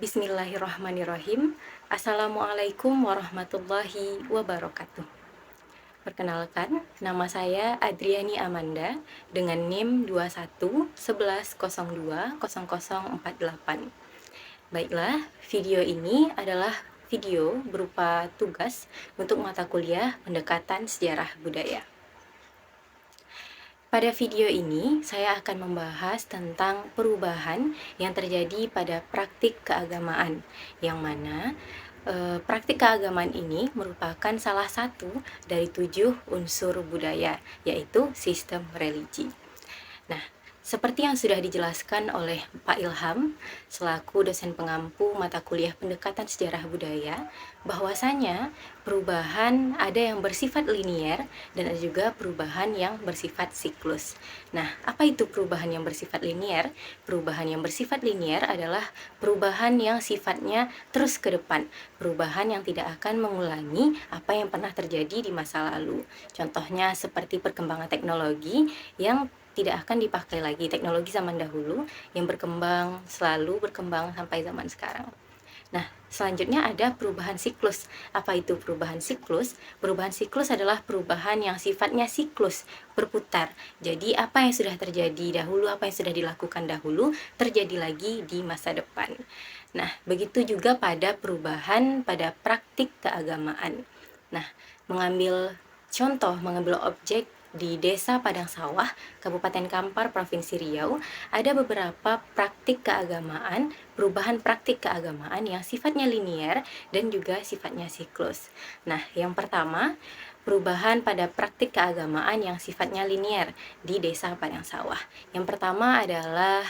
Bismillahirrahmanirrahim. Assalamualaikum warahmatullahi wabarakatuh. Perkenalkan, nama saya Adriani Amanda dengan NIM 21 11 02 0048. Baiklah, video ini adalah video berupa tugas untuk mata kuliah Pendekatan Sejarah Budaya. Pada video ini, saya akan membahas tentang perubahan yang terjadi pada praktik keagamaan, yang mana praktik keagamaan ini merupakan salah satu dari 7 unsur budaya, yaitu sistem religi. Nah, seperti yang sudah dijelaskan oleh Pak Ilham selaku dosen pengampu mata kuliah Pendekatan Sejarah Budaya, bahwasanya perubahan ada yang bersifat linier dan ada juga perubahan yang bersifat siklus. Nah, apa itu perubahan yang bersifat linier? Perubahan yang bersifat linier adalah perubahan yang sifatnya terus ke depan, perubahan yang tidak akan mengulangi apa yang pernah terjadi di masa lalu. Contohnya seperti perkembangan teknologi yang tidak akan dipakai lagi, teknologi zaman dahulu yang berkembang, selalu berkembang sampai zaman sekarang. Nah, selanjutnya ada perubahan siklus. Apa itu perubahan siklus? Perubahan siklus adalah perubahan yang sifatnya siklus, berputar. Jadi, apa yang sudah terjadi dahulu, apa yang sudah dilakukan dahulu, terjadi lagi di masa depan. Nah, begitu juga pada perubahan pada praktik keagamaan. Nah, mengambil objek di Desa Padang Sawah, Kabupaten Kampar, Provinsi Riau, ada beberapa praktik keagamaan, perubahan praktik keagamaan yang sifatnya linier dan juga sifatnya siklus. Nah, yang pertama, perubahan pada praktik keagamaan yang sifatnya linier di Desa Padang Sawah. Yang pertama adalah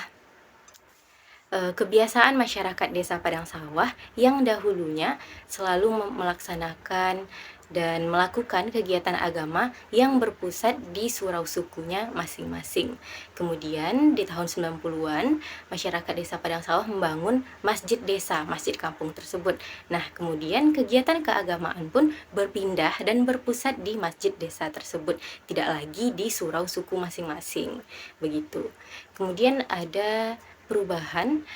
kebiasaan masyarakat Desa Padang Sawah yang dahulunya selalu melaksanakan dan melakukan kegiatan agama yang berpusat di surau sukunya masing-masing. Kemudian di tahun 90-an, masyarakat Desa Padang Sawah membangun masjid desa, masjid kampung tersebut. Nah, kemudian kegiatan keagamaan pun berpindah dan berpusat di masjid desa tersebut, tidak lagi di surau suku masing-masing. Begitu. Kemudian ada perubahan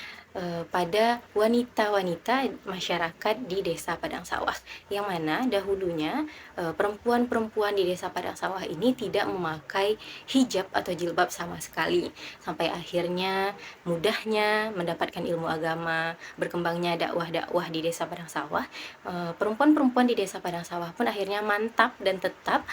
pada wanita-wanita masyarakat di Desa Padang Sawah, yang mana dahulunya perempuan-perempuan di Desa Padang Sawah ini tidak memakai hijab atau jilbab sama sekali, sampai akhirnya mudahnya mendapatkan ilmu agama, berkembangnya dakwah-dakwah di Desa Padang Sawah. Perempuan-perempuan di Desa Padang Sawah pun akhirnya mantap dan tetap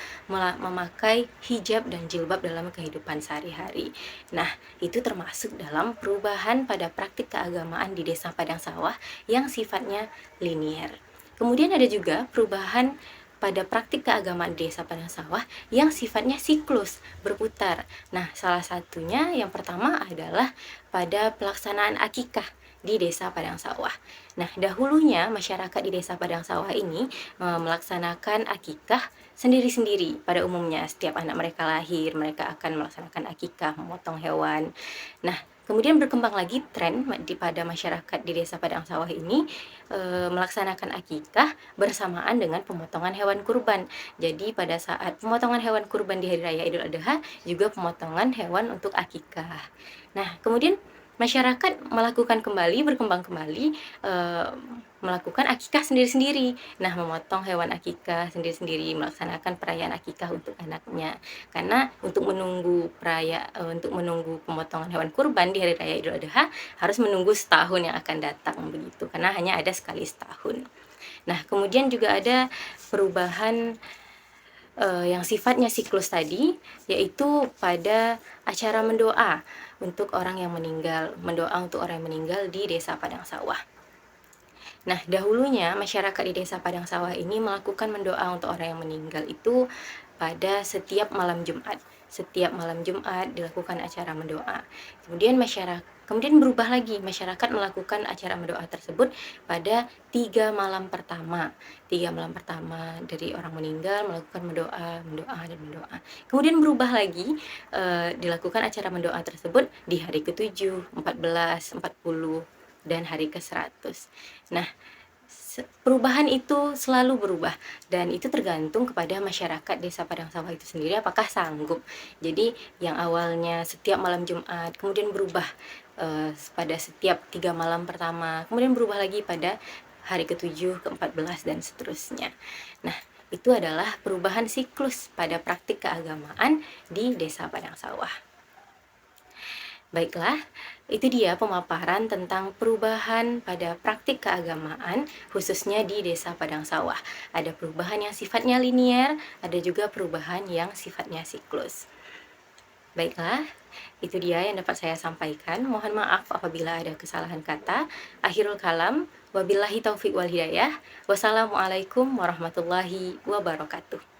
memakai hijab dan jilbab dalam kehidupan sehari-hari. Nah, itu termasuk dalam perubahan pada praktik keagamaan di Desa Padang Sawah yang sifatnya linier. Kemudian ada juga perubahan pada praktik keagamaan di Desa Padang Sawah yang sifatnya siklus, berputar. Nah, salah satunya yang pertama adalah pada pelaksanaan akikah di Desa Padang Sawah. Nah, dahulunya masyarakat di Desa Padang Sawah ini melaksanakan akikah sendiri-sendiri. Pada umumnya setiap anak mereka lahir, mereka akan melaksanakan akikah, memotong hewan. Nah, kemudian berkembang lagi tren pada masyarakat di Desa Padang Sawah ini melaksanakan akikah bersamaan dengan pemotongan hewan kurban. Jadi pada saat pemotongan hewan kurban di Hari Raya Idul Adha, juga pemotongan hewan untuk akikah. Nah, kemudian masyarakat berkembang kembali melakukan akikah sendiri-sendiri. Nah, memotong hewan akikah sendiri-sendiri, melaksanakan perayaan akikah untuk anaknya. Karena untuk menunggu pemotongan hewan kurban di Hari Raya Idul Adha harus menunggu setahun yang akan datang begitu, karena hanya ada sekali setahun. Nah, kemudian juga ada perubahan yang sifatnya siklus tadi, yaitu pada acara mendoa untuk orang yang meninggal di Desa Padang Sawah. Nah, dahulunya masyarakat di Desa Padang Sawah ini melakukan mendoa untuk orang yang meninggal itu pada setiap malam Jumat. Setiap malam Jumat dilakukan acara mendoa. Kemudian berubah lagi, masyarakat melakukan acara mendoa tersebut pada 3 malam pertama. 3 malam pertama dari orang meninggal melakukan mendoa. Kemudian berubah lagi, dilakukan acara mendoa tersebut di hari ke-7, 14, 40, dan hari ke-100. Nah, perubahan itu selalu berubah dan itu tergantung kepada masyarakat Desa Padang Sawah itu sendiri apakah sanggup. Jadi yang awalnya setiap malam Jumat kemudian berubah pada setiap 3 malam pertama, kemudian berubah lagi pada hari ke-7, ke-14, dan seterusnya. Nah, itu adalah perubahan siklus pada praktik keagamaan di Desa Padang Sawah. Baiklah, itu dia pemaparan tentang perubahan pada praktik keagamaan, khususnya di Desa Padang Sawah. Ada perubahan yang sifatnya linier, ada juga perubahan yang sifatnya siklus. Baiklah, itu dia yang dapat saya sampaikan. Mohon maaf apabila ada kesalahan kata. Akhirul kalam, wabillahi taufiq wal hidayah. Wassalamualaikum warahmatullahi wabarakatuh.